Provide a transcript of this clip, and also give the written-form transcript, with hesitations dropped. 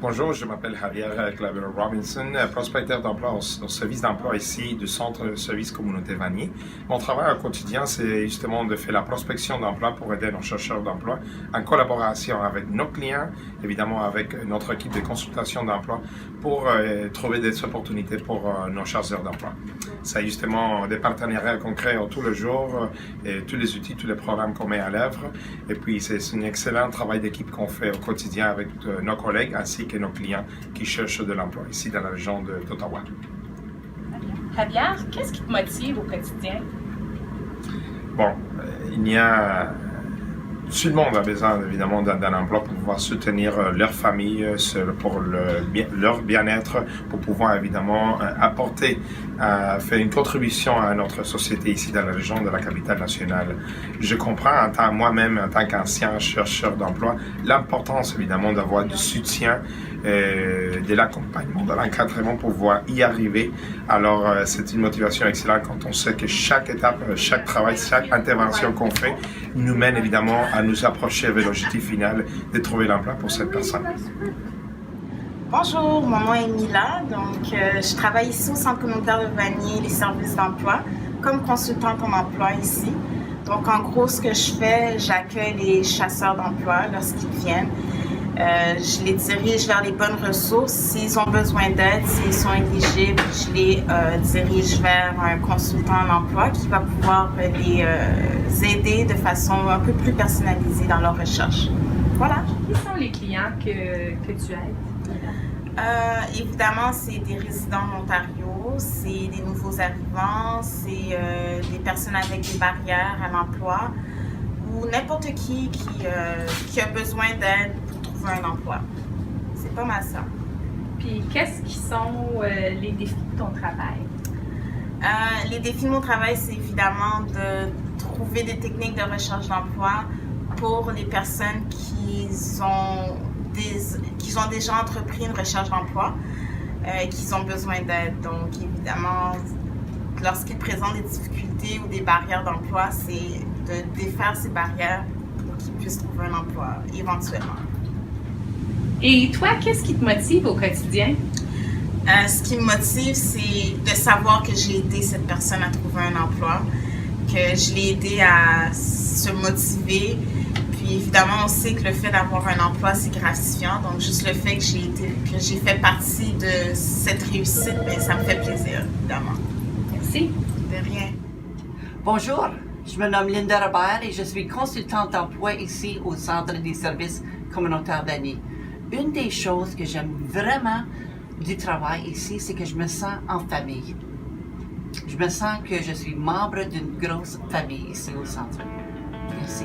Bonjour, je m'appelle Javier Clavero Robinson, prospecteur d'emploi au service d'emploi ici du Centre de services communauté Vanier. Mon travail au quotidien, c'est justement de faire la prospection d'emploi pour aider nos chercheurs d'emploi en collaboration avec nos clients, évidemment avec notre équipe de consultation d'emploi pour trouver des opportunités pour nos chercheurs d'emploi. C'est justement des partenariats concrets tous les jours, et tous les outils, tous les programmes qu'on met à l'œuvre. Et puis, c'est un excellent travail d'équipe qu'on fait au quotidien avec nos collègues ainsi que nos clients qui cherchent de l'emploi ici dans la région d'Ottawa. Javier, qu'est-ce qui te motive au quotidien? Bon, il y a... Tout le monde a besoin évidemment d'un emploi pour pouvoir soutenir leur famille, pour leur bien-être, pour pouvoir évidemment apporter, faire une contribution à notre société ici dans la région de la capitale nationale. Je comprends moi-même en tant qu'ancien chercheur d'emploi l'importance évidemment d'avoir du soutien, de l'accompagnement, de l'encadrement pour pouvoir y arriver. Alors c'est une motivation excellente quand on sait que chaque étape, chaque travail, chaque intervention qu'on fait nous mène évidemment à nous approcher vers l'objectif final de trouver l'emploi pour cette personne. Bonjour, mon nom est Mila, je travaille ici au Centre communautaire de Vanier, les services d'emploi, comme consultante en emploi ici. Donc en gros, ce que je fais, j'accueille les chasseurs d'emploi lorsqu'ils viennent. Je les dirige vers les bonnes ressources. S'ils ont besoin d'aide, s'ils sont éligibles, je les dirige vers un consultant en emploi qui va pouvoir les aider de façon un peu plus personnalisée dans leur recherche. Voilà. Qui sont les clients que tu aides? Évidemment, c'est des résidents en Ontario, c'est des nouveaux arrivants, c'est des personnes avec des barrières à l'emploi ou n'importe qui a besoin d'aide pour trouver un emploi. C'est pas mal ça. Puis, qu'est-ce qui sont les défis de ton travail? Les défis de mon travail, c'est évidemment de trouver des techniques de recherche d'emploi pour les personnes qui ont déjà entrepris une recherche d'emploi, qui ont besoin d'aide. Donc, évidemment, lorsqu'ils présentent des difficultés ou des barrières d'emploi, c'est de défaire ces barrières pour qu'ils puissent trouver un emploi éventuellement. Et toi, qu'est-ce qui te motive au quotidien? Ce qui me motive, c'est de savoir que j'ai aidé cette personne à trouver un emploi, que je l'ai aidé à se motiver. Puis évidemment, on sait que le fait d'avoir un emploi, c'est gratifiant. Donc juste le fait que j'ai fait partie de cette réussite, bien, ça me fait plaisir, évidemment. Merci. De rien. Bonjour, je me nomme Linda Robert et je suis consultante d'emploi ici au Centre des services communautaires Vanier. Une des choses que j'aime vraiment du travail ici, c'est que je me sens en famille. Je me sens que je suis membre d'une grosse famille ici au centre. Merci.